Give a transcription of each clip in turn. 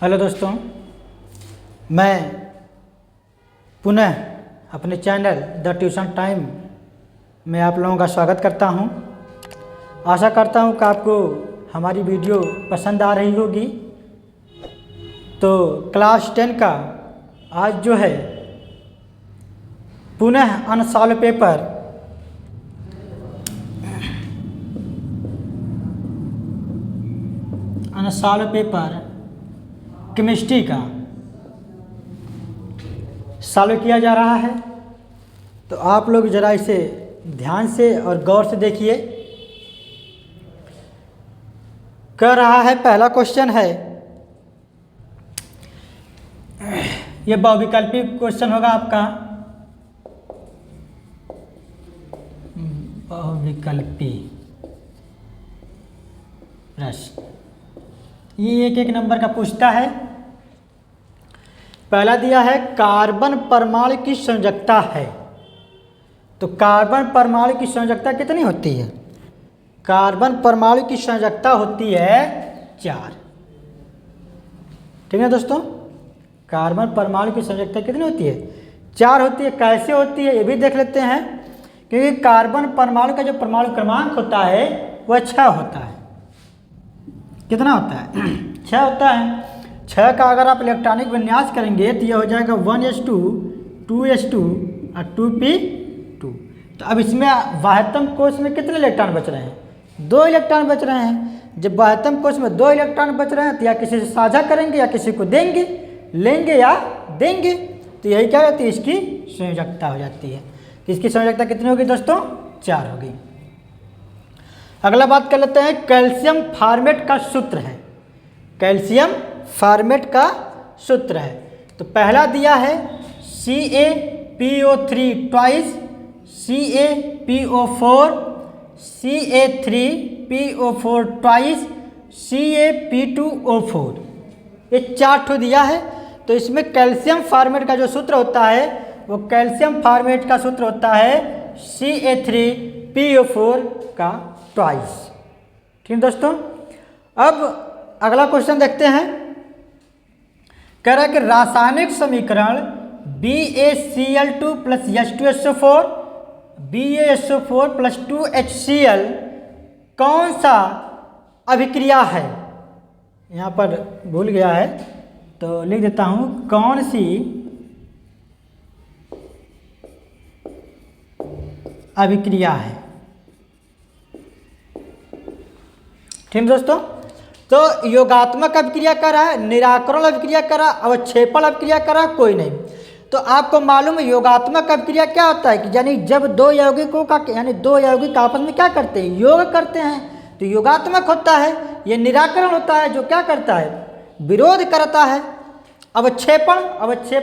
Hello दोस्तों, मैं पुनः अपने चैनल द ट्यूशन टाइम में आप लोगों का स्वागत करता हूं। आशा करता हूं कि आपको हमारी वीडियो पसंद आ रही होगी। तो क्लास 10 का आज जो है पुनः अनसॉल्व पेपर केमिस्ट्री का सॉल्व किया जा रहा है। तो आप लोग ज़रा इसे ध्यान से और गौर से देखिए। कह रहा है, पहला क्वेश्चन है, ये बहुविकल्पी क्वेश्चन होगा आपका। बहुविकल्पी प्रश्न ये एक नंबर का पूछता है। पहला दिया है कार्बन परमाणु की संयोजकता है। तो कार्बन परमाणु की संयोजकता कितनी होती है? कार्बन परमाणु की संयोजकता होती है 4। ठीक है दोस्तों, कार्बन परमाणु की संयोजकता कितनी होती है? 4 होती है। कैसे होती है ये भी देख लेते हैं। क्योंकि कार्बन परमाणु का जो परमाणु क्रमांक होता है वह 6 होता है। कितना होता है? 6 होता है। 6 का अगर आप इलेक्ट्रॉनिक विन्यास करेंगे तो यह हो जाएगा 1s2 2s2 और 2p2। तो अब इसमें वाह्यतम कोश में कितने इलेक्ट्रॉन बच रहे हैं? 2 इलेक्ट्रॉन बच रहे हैं। जब वाह्यतम कोश में 2 इलेक्ट्रॉन बच रहे हैं तो या किसी से साझा करेंगे या किसी को देंगे, लेंगे या देंगे। तो यही क्या होती है? इसकी संयोजकता हो जाती है। तो इसकी संयोजकता कितनी होगी दोस्तों? 4 होगी। अगला बात कर लेते हैं, कैल्शियम फॉर्मेट का सूत्र है। कैल्शियम फॉर्मेट का सूत्र है। तो पहला दिया है CaPO3 twice CaPO4 Ca3PO4 twice Ca P2O4, ये 4 ठो दिया है। तो इसमें कैल्शियम फॉर्मेट का जो सूत्र होता है वो कैल्शियम फॉर्मेट का सूत्र होता है Ca3PO4 का ट्वाइस। ठीक दोस्तों, अब अगला क्वेश्चन देखते हैं। कह रहा है कि रासायनिक समीकरण BaCl2 plus H2SO4 BaSO4 plus 2HCl कौन सा अभिक्रिया है? यहाँ पर भूल गया है तो लिख देता हूँ, कौन सी अभिक्रिया है। ठीक दोस्तों, तो योगात्मक अभिक्रिया कर रहा है, निराकरण अभिक्रिया कर रहा है, अवक्षेपण अभिक्रिया कर रहा है, कोई नहीं। तो आपको मालूम है योगात्मक अभिक्रिया क्या होता है कि यानी जब 2 यौगिकों का यानी 2 यौगिक आपस में क्या करते हैं? योग करते हैं, तो योगात्मक होता है। ये निराकरण होता है जो क्या करता है? विरोध करता है। अवक्षेपण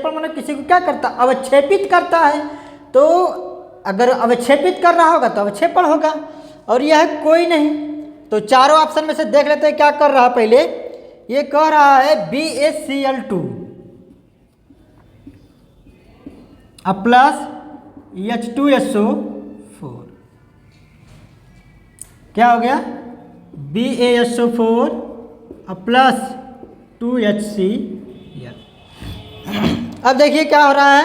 मतलब किसी को क्या करता है? अवक्षेपित करता है। तो अगर अवक्षेपित कर रहा होगा तो अवक्षेपण होगा, और यह कोई नहीं। तो चारों ऑप्शन में से देख लेते हैं क्या कर रहा है। पहले ये कह रहा है BaCl2 प्लस H2SO4, क्या हो गया? BaSO4 plus 2HCl। अब देखिए क्या हो रहा है,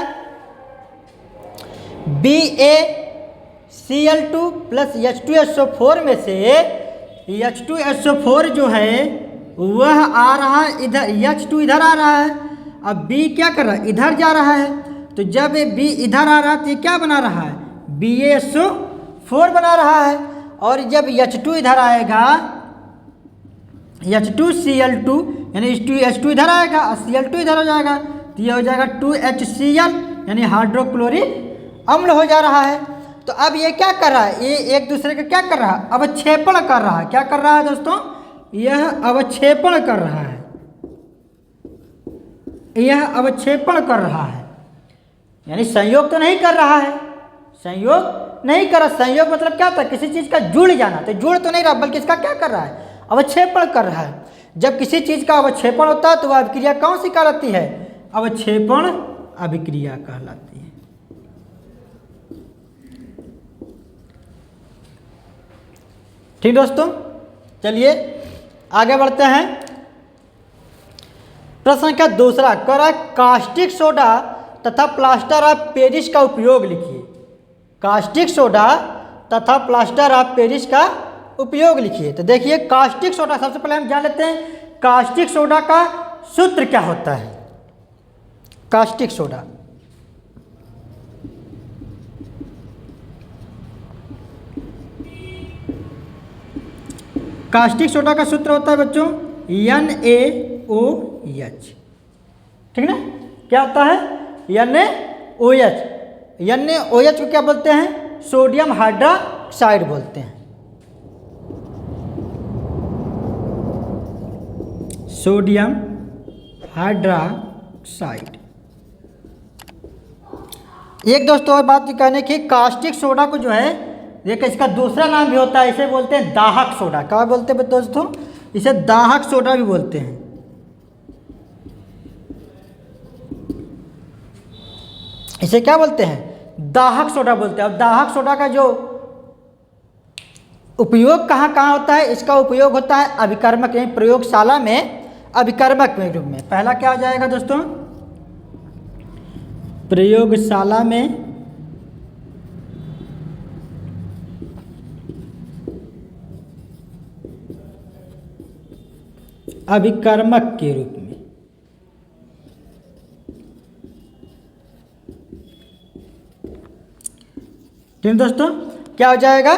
BaCl2 प्लस H2SO4 में से H2SO4 जो है वह आ रहा है इधर, H2 इधर आ रहा है। अब B क्या कर रहा है? इधर जा रहा है। तो जब B इधर आ रहा है तो ये क्या बना रहा है? BaSO4 बना रहा है। और जब H2 इधर आएगा, H2Cl2 यानी H2 इधर आएगा और Cl2 इधर हो जाएगा, तो ये हो जाएगा 2HCl यानी हाइड्रोक्लोरिक अम्ल हो जा रहा है। तो अब ये क्या कर रहा है? ये एक दूसरे का क्या कर रहा है? अवक्षेपण कर रहा है। क्या कर रहा है दोस्तों? यह अवक्षेपण कर रहा है। यह अवक्षेपण कर रहा है, यानी संयोग तो नहीं कर रहा है। संयोग नहीं कर रहा। संयोग मतलब क्या होता है? किसी चीज का जुड़ जाना। तो जुड़ तो नहीं रहा, बल्कि इसका क्या कर रहा है? अवक्षेपण कर रहा है। जब किसी चीज का अवक्षेपण होता है तो वह अभिक्रिया कौन सी कहलाती है? अवक्षेपण अभिक्रिया कहलाती है। ठीक दोस्तों, चलिए आगे बढ़ते हैं। प्रश्न संख्या दूसरा कह रहा है कास्टिक सोडा तथा प्लास्टर ऑफ पेरिस का उपयोग लिखिए। कास्टिक सोडा तथा प्लास्टर ऑफ पेरिस का उपयोग लिखिए। तो देखिए कास्टिक सोडा, सबसे पहले हम जान लेते हैं कास्टिक सोडा का सूत्र क्या होता है। कास्टिक सोडा, कास्टिक सोडा का सूत्र होता है बच्चों NaOH, ठीक ना। क्या होता है NaOH। NaOH को क्या बोलते हैं, सोडियम हाइड्रोक्साइड बोलते हैं। Sodium hydroxide. एक दोस्तों और बात कहने की, कास्टिक सोडा को जो है देखिए इसका दूसरा नाम भी होता है, इसे बोलते हैं दाहक सोडा। क्या बोलते हैं दोस्तों, इसे दाहक सोडा भी बोलते हैं। इसे क्या बोलते हैं, दाहक सोडा बोलते हैं। और दाहक सोडा का जो उपयोग कहाँ कहाँ होता है, इसका उपयोग होता है अभिकर्मक यानी प्रयोगशाला में अभिकर्मक के रूप में। पहला क्या हो जाएगा दोस्तों, प्रयोगशाला में अभिकर्मक के रूप में। ठीक दोस्तों, क्या हो जाएगा,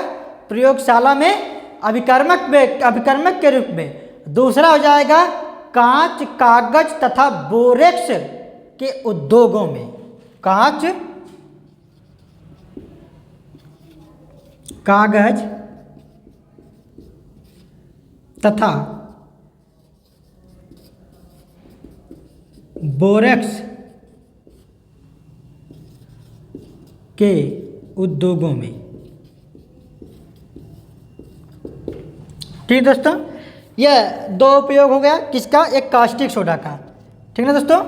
प्रयोगशाला में अभिकर्मक के रूप में। दूसरा हो जाएगा कांच, कागज तथा बोरेक्स के उद्योगों में। कांच, कागज तथा बोरेक्स के उद्योगों में। ठीक दोस्तों, यह दो उपयोग हो गया किसका, एक कास्टिक सोडा का। ठीक ना दोस्तों,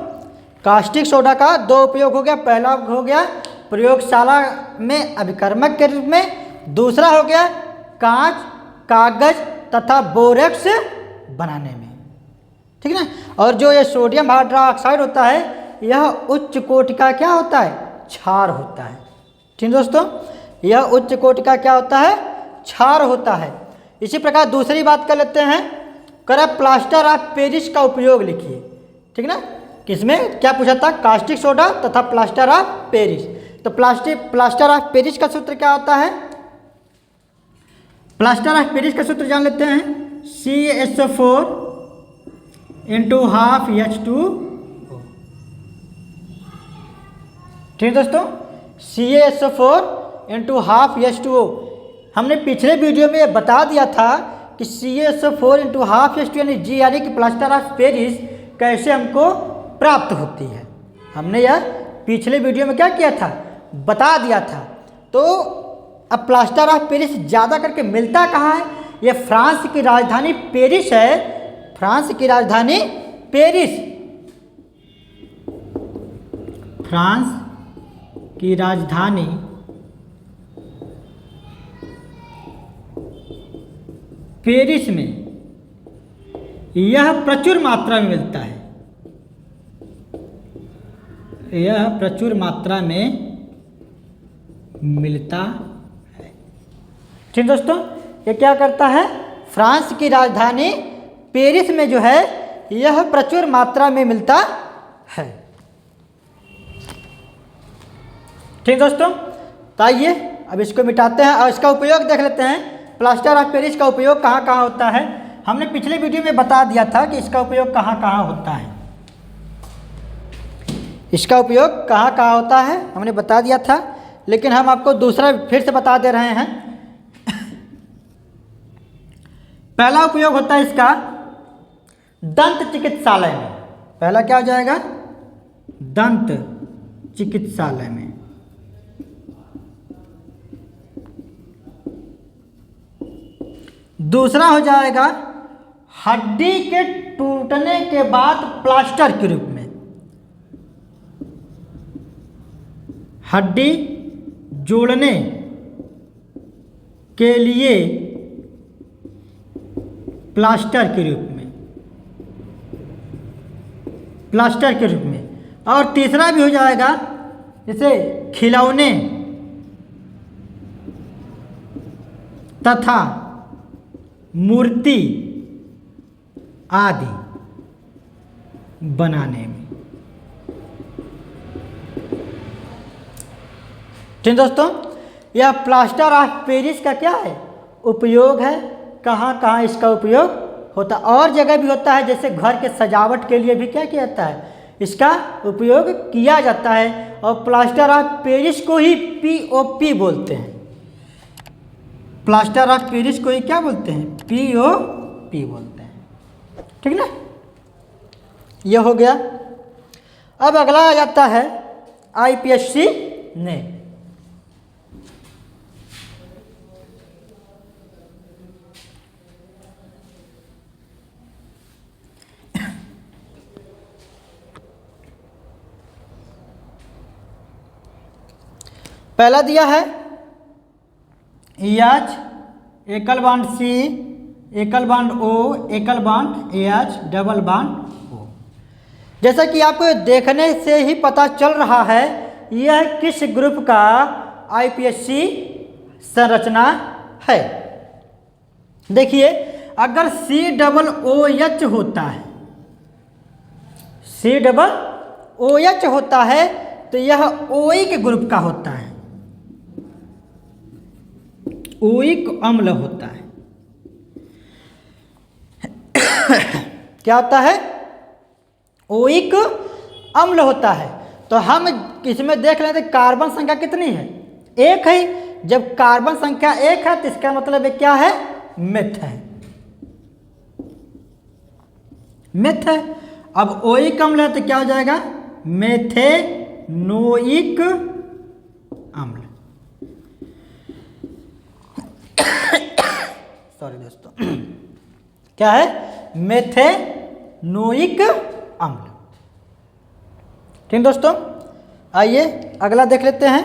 कास्टिक सोडा का दो उपयोग हो गया। पहला हो गया प्रयोगशाला में अभिकर्मक के रूप में, दूसरा हो गया कांच, कागज तथा बोरेक्स बनाने में। ठीक ना। और जो ये सोडियम हाइड्रोक्साइड होता है यह उच्च कोटि का क्या होता है, क्षार होता है। ठीक दोस्तों, यह उच्च कोटि का क्या होता है, क्षार होता है। इसी प्रकार दूसरी बात कर लेते हैं, करा प्लास्टर ऑफ पेरिस का उपयोग लिखिए। ठीक ना, किसमें क्या पूछा था, कास्टिक सोडा तथा प्लास्टर ऑफ पेरिस। तो प्लास्टर ऑफ पेरिस का सूत्र क्या होता है, प्लास्टर ऑफ पेरिस का सूत्र जान लेते हैं, CaSO4 × ½ H2O। ठीक दोस्तों, CaSO4 × ½ H2O। हमने पिछले वीडियो में बता दिया था कि CaSO4 × ½ H2O यानी GRE की प्लास्टर ऑफ पेरिस कैसे हमको प्राप्त होती है। हमने यह पिछले वीडियो में क्या किया था, बता दिया था। तो अब प्लास्टर ऑफ पेरिस ज़्यादा करके मिलता कहाँ है, यह फ्रांस की राजधानी पेरिस है। फ्रांस की राजधानी पेरिस, फ्रांस की राजधानी पेरिस में यह प्रचुर मात्रा में मिलता है। यह प्रचुर मात्रा में मिलता है। ठीक दोस्तों, ये क्या करता है, फ्रांस की राजधानी पेरिस में जो है यह प्रचुर मात्रा में मिलता है। ठीक दोस्तों, तो आइए अब इसको मिटाते हैं और इसका उपयोग देख लेते हैं। प्लास्टर ऑफ पेरिस का उपयोग कहाँ कहाँ होता है, हमने पिछले वीडियो में बता दिया था कि इसका उपयोग कहाँ कहाँ होता है। इसका उपयोग कहाँ कहाँ होता है हमने बता दिया था, लेकिन हम आपको दूसरा फिर से बता दे रहे हैं। पहला उपयोग होता है इसका दंत चिकित्सालय में। पहला क्या हो जाएगा, दंत चिकित्सालय में। दूसरा हो जाएगा हड्डी के टूटने के बाद प्लास्टर के रूप में। हड्डी जोड़ने के लिए प्लास्टर के रूप में। प्लास्टर के रूप में। और तीसरा भी हो जाएगा जैसे खिलौने तथा मूर्ति आदि बनाने में। ठीक दोस्तों, यह प्लास्टर ऑफ पेरिस का क्या है, उपयोग है। कहाँ कहाँ इसका उपयोग होता है, और जगह भी होता है, जैसे घर के सजावट के लिए भी क्या किया जाता है, इसका उपयोग किया जाता है। और प्लास्टर ऑफ पेरिस को ही POP बोलते हैं। प्लास्टर ऑफ पेरिस को ही क्या बोलते हैं, POP बोलते हैं। ठीक ना, यह हो गया। अब अगला आ जाता है IPSC ने। पहला दिया है H एकल बांड C एकल बांड O एकल bond H double bond O। जैसा कि आपको देखने से ही पता चल रहा है यह किस ग्रुप का IPSC संरचना है। देखिए, अगर COOH होता है, COOH होता है तो यह ओइक ग्रुप का होता है, ओइक अम्ल होता है। क्या होता है, ओइक अम्ल होता है। तो हम इसमें देख लेते हैं कार्बन संख्या कितनी है, एक है। जब कार्बन संख्या एक है तो इसका मतलब क्या है, मेथ है, मेथ है। अब ओइक अम्ल है तो क्या हो जाएगा, मेथेनोइक अम्ल। सॉरी दोस्तों, क्या है, मेथेनोइक अम्ल। ठीक दोस्तों, आइए अगला देख लेते हैं।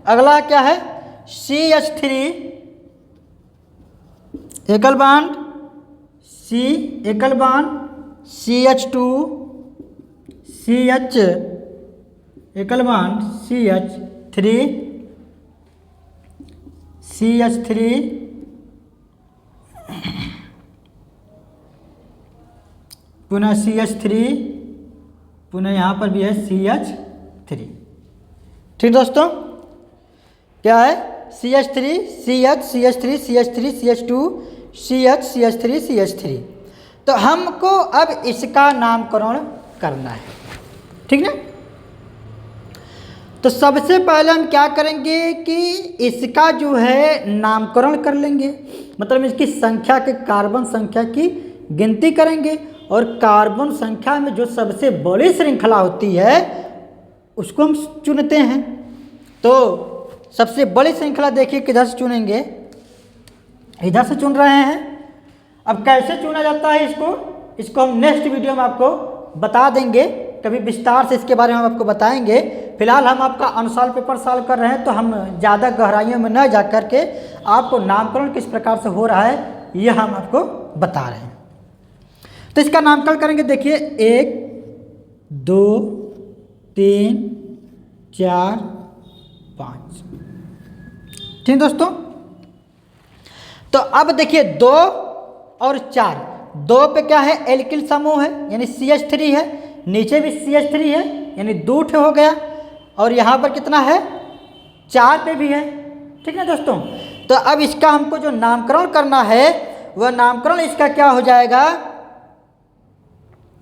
अगला क्या है, CH3 एकल बांड C एकल बांड CH2 CH एकल बांड CH3 CH3 पुनः CH3 पुनः यहाँ पर भी है CH3। ठीक दोस्तों, क्या है, CH3 CH CH3 CH3 CH2 CH CH3 CH3। तो हमको अब इसका नामकरण करना है। ठीक ना, तो सबसे पहले हम क्या करेंगे कि इसका जो है नामकरण कर लेंगे, मतलब इसकी संख्या के कार्बन संख्या की गिनती करेंगे। और कार्बन संख्या में जो सबसे बड़ी श्रृंखला होती है उसको हम चुनते हैं। तो सबसे बड़ी श्रृंखला देखिए किधर से चुनेंगे, इधर से चुन रहे हैं। अब कैसे चुना जाता है इसको हम नेक्स्ट वीडियो में आपको बता देंगे, कभी विस्तार से इसके बारे में हम आपको बताएंगे। फिलहाल हम आपका अनुसार पेपर सॉल्व कर रहे हैं, तो हम ज़्यादा गहराइयों में न जा कर के आपको नामकरण किस प्रकार से हो रहा है यह हम आपको बता रहे हैं। तो इसका नामकरण करेंगे। देखिए 1 2 3 4 5। ठीक दोस्तों, तो अब देखिए 2 और 4, 2 पे क्या है, एल्किल समूह है यानी CH3 है, नीचे भी CH3 है यानी 2 ठे हो गया, और यहाँ पर कितना है, 4 पे भी है। ठीक है दोस्तों, तो अब इसका हमको जो नामकरण करना है वह नामकरण इसका क्या हो जाएगा,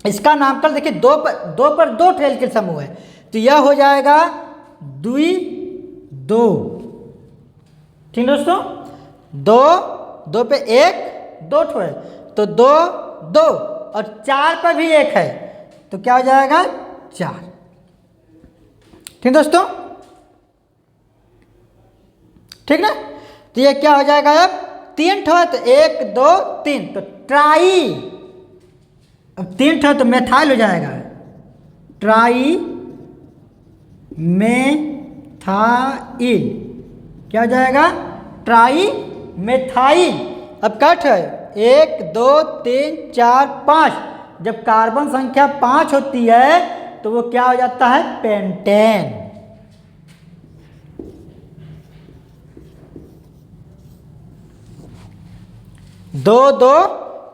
इसका नामकरण देखिए 2 पर 2 ठे एल्किल समूह है, तो यह हो जाएगा 2 2। ठीक दोस्तों, 2 पे 1 2 ठो है, तो 2 2 और 4 पर भी 1 है, तो क्या हो जाएगा 4। ठीक दोस्तों, ठीक ना, तो ये क्या हो जाएगा, अब 3 ठो है तो 1 2 3, तो ट्राई। अब 3 ठो तो मेथाइल हो जाएगा, ट्राई मेथाइल। क्या हो जाएगा, ट्राई मेथाइल। अब कट है 1 2 3 4 5, जब कार्बन संख्या 5 होती है तो वो क्या हो जाता है, पेंटेन। दो दो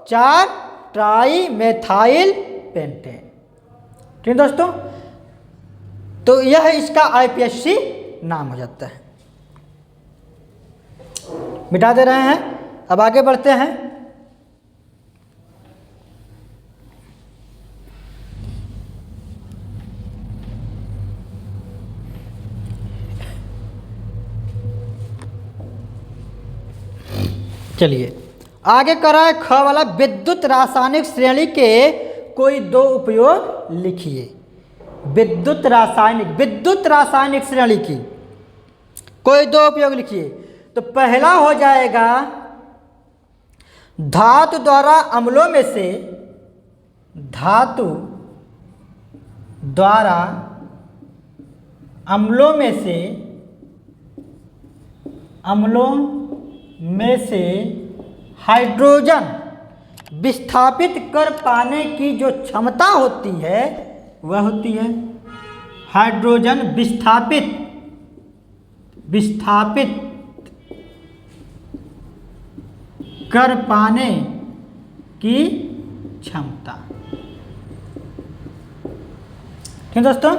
चार ट्राई मेथाइल पेंटेन। ठीक दोस्तों, तो यह इसका आईपीएससी नाम हो जाता है। मिटा दे रहे हैं, अब आगे बढ़ते हैं। चलिए आगे कर रहा है ख वाला, विद्युत रासायनिक श्रेणी के कोई दो उपयोग लिखिए। विद्युत रासायनिक श्रेणी की कोई दो उपयोग लिखिए। तो पहला हो जाएगा, धातु द्वारा अम्लों में से, धातु द्वारा अम्लों में से हाइड्रोजन विस्थापित कर पाने की जो क्षमता होती है वह होती है हाइड्रोजन विस्थापित कर पाने की क्षमता। ठीक दोस्तों,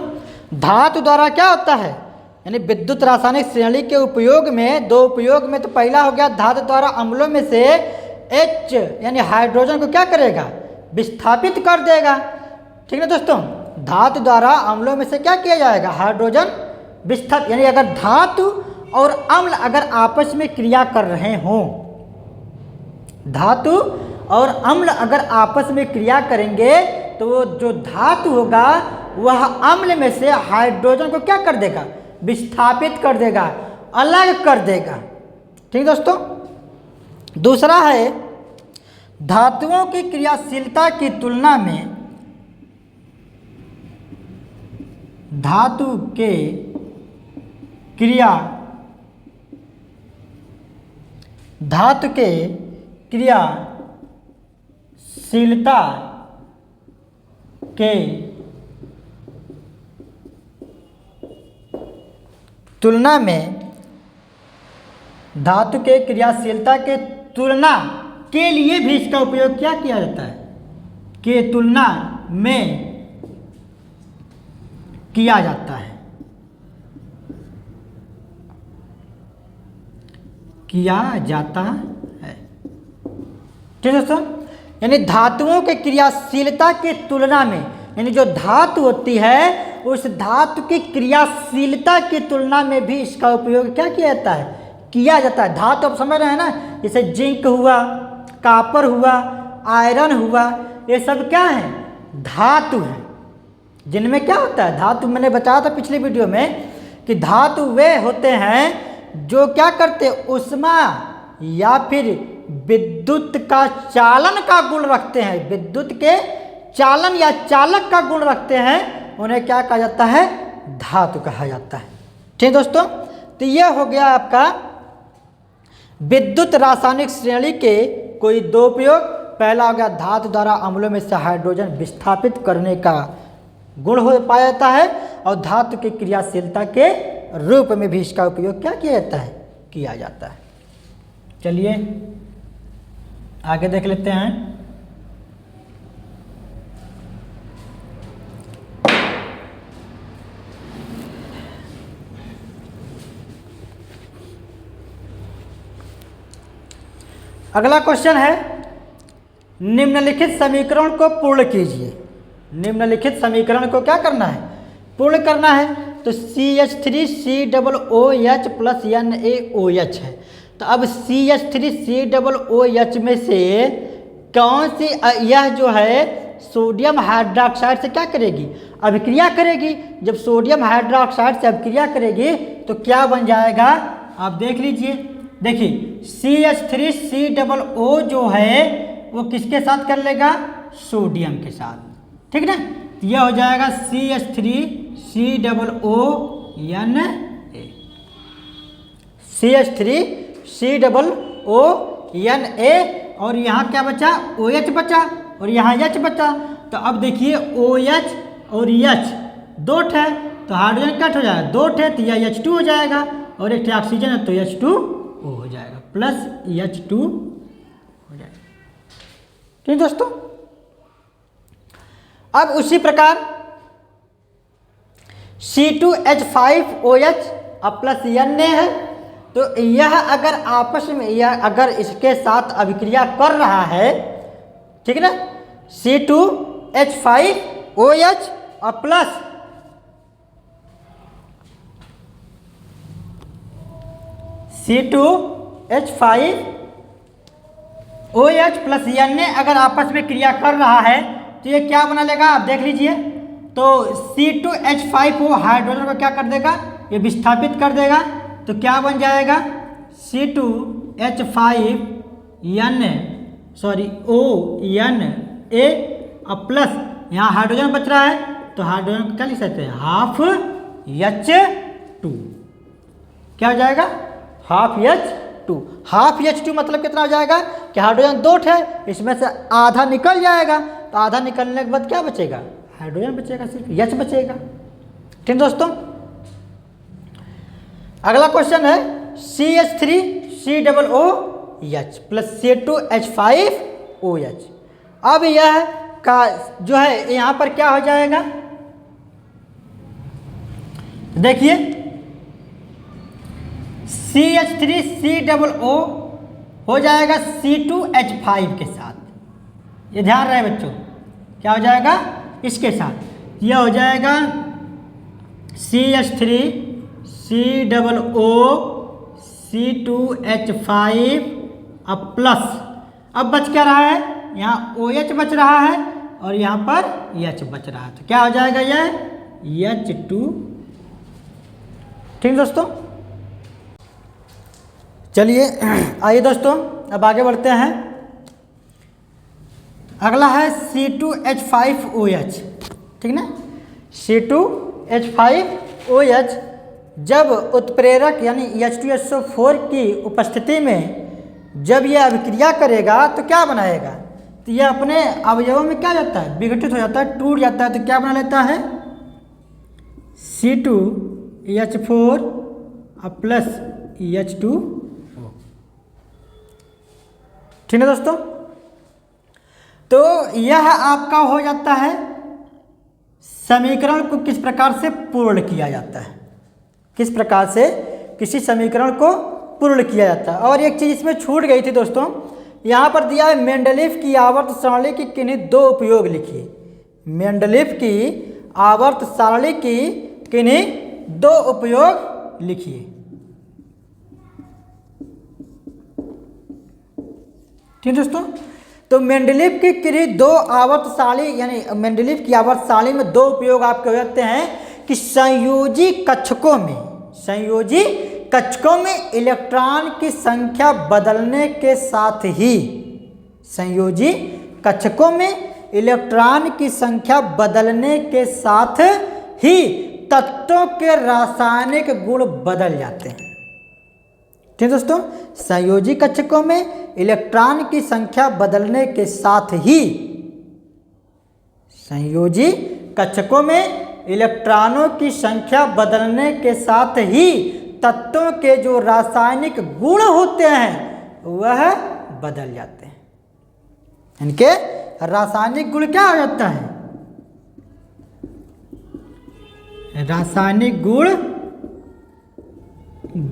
धातु द्वारा क्या होता है, यानी विद्युत रासायनिक श्रेणी के उपयोग में, दो उपयोग में, तो पहला हो गया धातु द्वारा अम्लों में से H यानी हाइड्रोजन को क्या करेगा, विस्थापित कर देगा। ठीक है दोस्तों, धातु द्वारा अम्लों में से क्या किया जाएगा, हाइड्रोजन विस्थापित, यानी अगर धातु और अम्ल अगर आपस में क्रिया कर रहे हों, धातु और अम्ल अगर आपस में क्रिया करेंगे तो वो जो धातु होगा वह अम्ल में से हाइड्रोजन को क्या कर देगा, विस्थापित कर देगा, अलग कर देगा। ठीक दोस्तों, दूसरा है, धातुओं की क्रियाशीलता की तुलना में धातु के क्रियाशीलता के तुलना में, धातु के क्रियाशीलता के तुलना के लिए भी इसका उपयोग क्या किया जाता है, के तुलना में किया जाता है, किया जाता है। ठीक है दोस्तों, यानी धातुओं के क्रियाशीलता की तुलना में, यानी जो धातु होती है उस धातु की क्रियाशीलता की तुलना में भी इसका उपयोग क्या किया जाता है, किया जाता है। धातु आप समझ रहे हैं ना, जैसे जिंक हुआ, कॉपर हुआ, आयरन हुआ, ये सब क्या है, धातु है, जिनमें क्या होता है, धातु मैंने बताया था पिछली वीडियो में कि धातु वे होते हैं जो क्या करते, उष्मा या फिर विद्युत का चालन का गुण रखते हैं, विद्युत के चालन या चालक का गुण रखते हैं, उन्हें क्या कहा जाता है, धातु कहा जाता है। ठीक दोस्तों, तो यह हो गया आपका विद्युत रासायनिक श्रेणी के कोई दो उपयोग। पहला हो गया, धातु द्वारा अम्लों में से हाइड्रोजन विस्थापित करने का गुण हो पाया जाता है, और धातु की क्रियाशीलता के रूप में भी इसका उपयोग क्या किया जाता है, किया जाता है। चलिए आगे देख लेते हैं। अगला क्वेश्चन है, निम्नलिखित समीकरण को पूर्ण कीजिए। निम्नलिखित समीकरण को क्या करना है, पूर्ण करना है। तो CH3COOH प्लस NaOH है। तो अब CH3COOH में से कौन सी, यह जो है सोडियम हाइड्रोक्साइड से क्या करेगी, अभिक्रिया करेगी। जब सोडियम हाइड्रोक्साइड से अभिक्रिया करेगी तो क्या बन जाएगा, आप देख लीजिए। देखिए CH3COO जो है वो किसके साथ कर लेगा, सोडियम के साथ, ठीक ना। यह हो जाएगा CH3COONA, CH3COONA, और यहाँ क्या बचा, OH बचा, और यहाँ H बचा। तो अब देखिए OH और H दो है तो हाइड्रोजन कट हो जाएगा, दो है तो यह H2 हो जाएगा और एक ऑक्सीजन है तो H2O हो जाएगा प्लस H2 हो जाएगा। ठीक दोस्तों, अब उसी प्रकार C2H5OH अब प्लस N है, तो यह अगर आपस में यह अगर इसके साथ अभिक्रिया कर रहा है, ठीक है ना, C2H5OH और प्लस C2H5OH प्लस N अगर आपस में क्रिया कर रहा है तो ये क्या बना लेगा, आप देख लीजिए। तो C2H5O हाइड्रोजन को क्या कर देगा, ये विस्थापित कर देगा, तो क्या बन जाएगा C2H5ONA और प्लस यहाँ हाइड्रोजन बच रहा है तो हाइड्रोजन को क्या लिख सकते हैं, हाफ H2। क्या हो जाएगा, हाफ H2। हाफ H2 मतलब कितना हो जाएगा कि हाइड्रोजन दो है, इसमें से आधा निकल जाएगा, तो आधा निकलने के बाद क्या बचेगा, हाइड्रोजन बचेगा, सिर्फ H बचेगा। ठीक दोस्तों, अगला क्वेश्चन है CH3COOH प्लस C2H5OH। अब यह का जो है यहाँ पर क्या हो जाएगा, देखिए CH3COO हो जाएगा C2H5 के साथ, ये ध्यान रहे बच्चों, क्या हो जाएगा इसके साथ, यह हो जाएगा CH3COO C2H5 अब प्लस, अब बच क्या रहा है, यहाँ OH बच रहा है और यहाँ पर H बच रहा है, तो क्या हो जाएगा यह H2। ठीक दोस्तों, चलिए आइए दोस्तों अब आगे बढ़ते हैं। अगला है C2H5OH, ठीक ना, C2H5OH जब उत्प्रेरक यानी H2SO4 की उपस्थिति में जब यह अभिक्रिया करेगा तो क्या बनाएगा, तो यह अपने अवयवों में क्या जाता है, विघटित हो जाता है, टूट जाता है, तो क्या बना लेता है C2H4 प्लस H2। ठीक है दोस्तों, तो यह आपका हो जाता है, समीकरण को किस प्रकार से पूर्ण किया जाता है, किस प्रकार से किसी समीकरण को पूर्ण किया जाता है। और एक चीज़ इसमें छूट गई थी दोस्तों, यहाँ पर दिया है मेंडलीफ की आवर्त सारणी की किन्हीं दो उपयोग लिखिए। मेंडलीफ की आवर्त सारणी की किन्हीं दो उपयोग लिखिए। ठीक दोस्तों, तो मेंडलीफ की किन्हीं दो आवर्त सारणी यानी मेंडलीफ की आवर्त सारणी में दो उपयोग आपके हो जाते हैं कि संयोजी कक्षकों में इलेक्ट्रॉन की संख्या बदलने के साथ ही, संयोजी कक्षकों में इलेक्ट्रॉन की संख्या बदलने के साथ ही तत्वों के रासायनिक गुण बदल जाते हैं। ठीक दोस्तों, संयोजी कक्षकों में इलेक्ट्रॉन की संख्या बदलने के साथ ही, संयोजी कक्षकों में इलेक्ट्रॉनों की संख्या बदलने के साथ ही तत्वों के जो रासायनिक गुण होते हैं वह बदल जाते हैं। इनके रासायनिक गुण क्या हो जाता है, रासायनिक गुण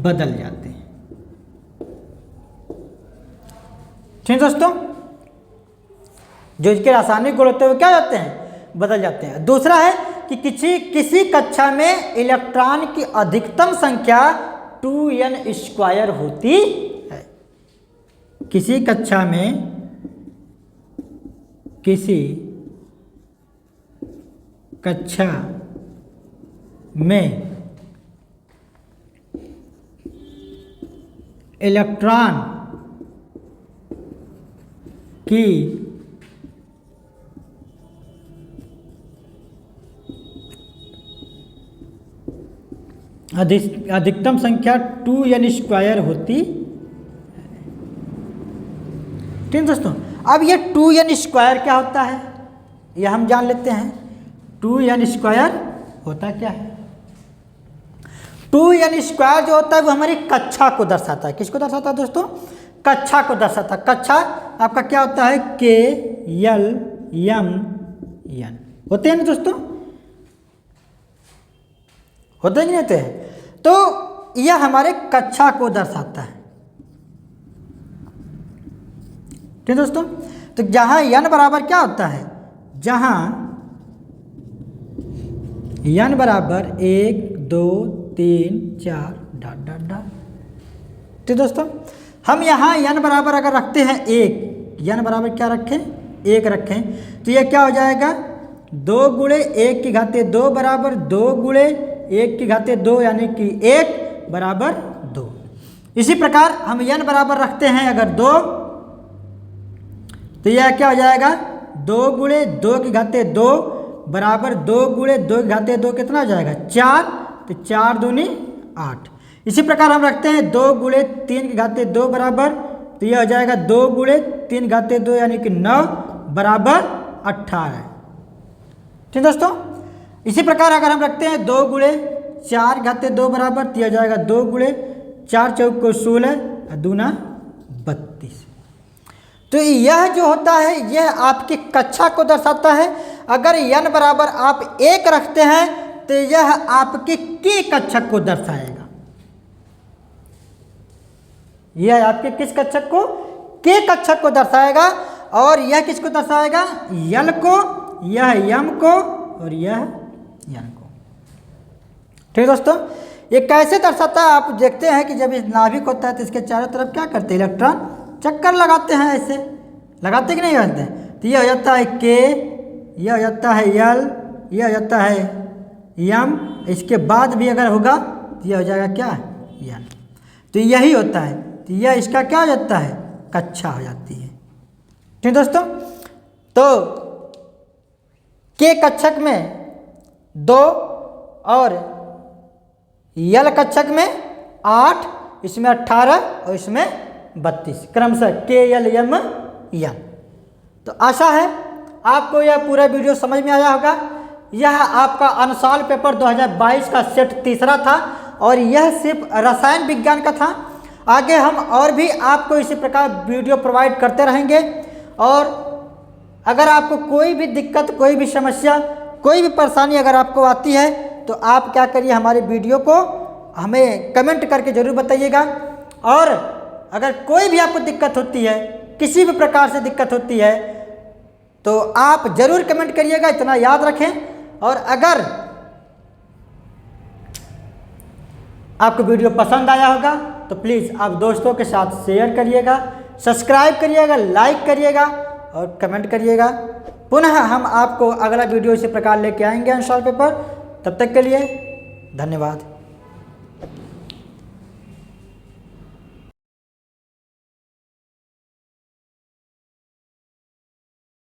बदल जाते हैं। ठीक दोस्तों, जो इसके रासायनिक गुण होते हैं वो क्या होते हैं, बदल जाते हैं। दूसरा है कि किसी कक्षा में इलेक्ट्रॉन की अधिकतम संख्या 2n² होती है। किसी कक्षा में इलेक्ट्रॉन की अधिकतम संख्या 2n² होती। ठीक दोस्तों, अब ये 2n² क्या होता है, यह हम जान लेते हैं 2n² होता क्या है। 2n² जो होता है वो हमारी कक्षा को दर्शाता है। किसको दर्शाता है दोस्तों? कक्षा को दर्शाता है। कक्षा आपका क्या होता है? KLMN होते हैं ना दोस्तों, होते हैं कि नहीं होते हैं? तो यह हमारे कक्षा को दर्शाता है। ठीक दोस्तों, तो जहां n बराबर क्या होता है? जहां n बराबर 1 2 3 4 डॉट डॉट डॉट। ठीक दोस्तों, हम यहाँ n बराबर अगर रखते हैं 1, n बराबर क्या रखें? 1 रखें, तो यह क्या हो जाएगा? 2 गुणे 1 की घाते 2 बराबर 2 गुणे 1 की घाते 2 यानी कि 1 बराबर 2। इसी प्रकार हम n बराबर रखते हैं अगर 2, तो यह क्या हो जाएगा? 2 गुणे 2 की घाते 2 बराबर 2 गुणे 2 की घाते 2 कितना हो जाएगा? 4, तो 4 दूनी 8। इसी प्रकार हम रखते हैं 2 गुणे 3 की घाते 2 बराबर, तो यह हो जाएगा 2 गुणे 3 घाते 2 यानी कि 9 बराबर 18। ठीक दोस्तों, इसी प्रकार अगर हम रखते हैं 2 गुणे 4 घाते 2 बराबर, तो यह हो जाएगा 2 गुणे 4 चौक को 16 दूना 32। तो यह जो होता है यह आपकी कक्षा को दर्शाता है। अगर n बराबर आप 1 रखते हैं तो यह आपके के कक्षक को दर्शाएगा। यह आपके किस कक्षक को? के कक्षक को दर्शाएगा। और यह किसको दर्शाएगा? l को, यह m को और यह n को। ठीक दोस्तों, ये कैसे दर्शाता है? आप देखते हैं कि जब इस नाभिक होता है तो इसके चारों तरफ क्या करते हैं? इलेक्ट्रॉन चक्कर लगाते हैं, ऐसे लगाते कि नहीं लगाते? तो यह हो जाता है K, यह हो जाता है L, यह हो जाता है M, इसके बाद भी अगर होगा तो यह हो जाएगा क्या? N। तो यही होता है, तो यह इसका क्या हो जाता है? कक्षा हो जाती है। ठीक दोस्तों, तो K कक्षक में 2 और L कक्षक में 8, इसमें 18 और इसमें 32, क्रमशः KLMN। तो आशा है आपको यह पूरा वीडियो समझ में आया होगा। यह आपका अनुसाल पेपर 2022 का सेट 3 था और यह सिर्फ रसायन विज्ञान का था। आगे हम और भी आपको इसी प्रकार वीडियो प्रोवाइड करते रहेंगे। और अगर आपको कोई भी दिक्कत, कोई भी समस्या, कोई भी परेशानी अगर आपको आती है तो आप क्या करिए, हमारे वीडियो को हमें कमेंट करके ज़रूर बताइएगा। और अगर कोई भी आपको दिक्कत होती है, किसी भी प्रकार से दिक्कत होती है, तो आप ज़रूर कमेंट करिएगा, इतना याद रखें। और अगर आपको वीडियो पसंद आया होगा तो प्लीज़ आप दोस्तों के साथ शेयर करिएगा, सब्सक्राइब करिएगा, लाइक करिएगा और कमेंट करिएगा। पुनः हम आपको अगला वीडियो इसी प्रकार लेके आएंगे अनुसाल पेपर। तब तक के लिए धन्यवाद।